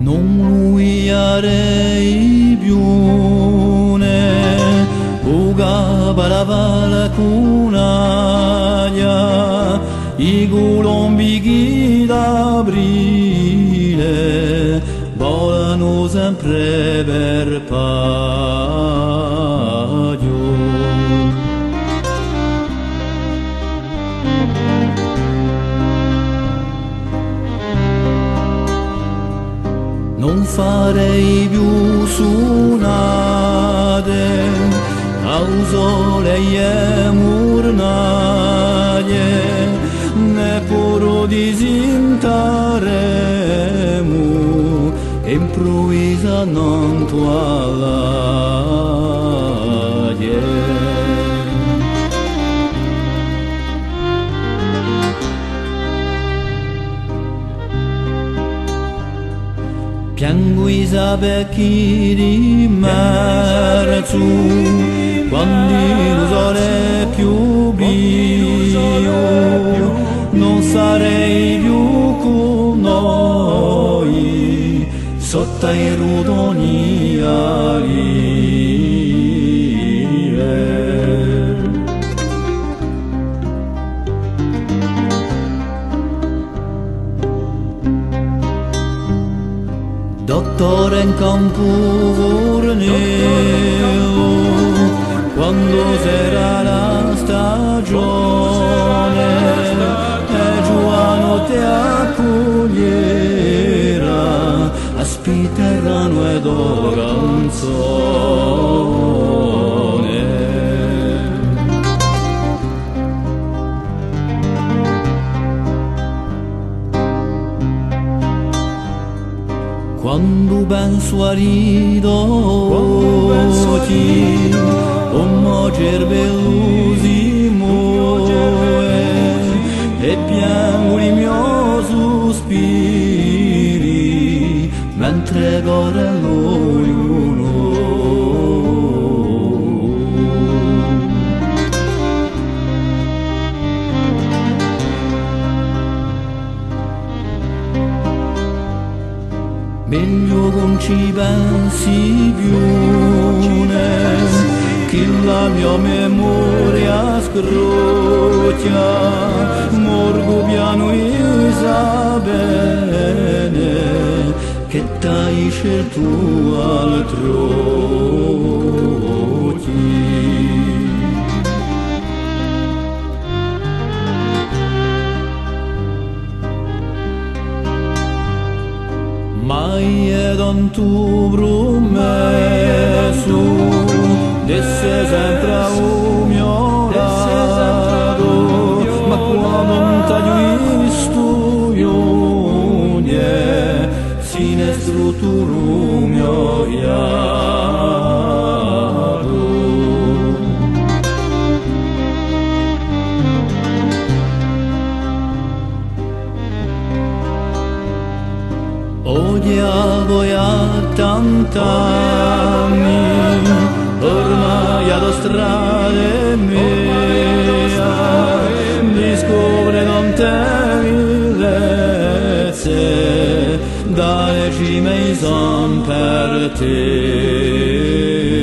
Non luiarei biune, uga balavala cunaglia, i golombighi d'aprile volano sempre per paio. Non farei più sunate, causole e murnaglie, neppure disintaremo, improvvisa non tualaglie. Piango i becchi di marzo, quando il sole è più bio, non sarei più con noi, sotto i rudoni alive. Dottore in campo vorneo, quando sarà la stagione, e Giuano ti accoglierà, aspitteranno ed o canzone. Quando penso a ridoti, come cervellosi muove, e piango i miei sospiri, mentre corre l'ognuno. Meglio non ci pensi più, che la mia memoria scrocchia, morgo piano e sa bene, che t'hai scelto altrui. Mai è tanto promesso d'essere sempre a un mio lato, ma quando non t'ho visto io, sinistro tu mio iato. Odiavo a tant'anni, ormai ad strade mia, mi scopre tante bellezze, dalle cime son per te.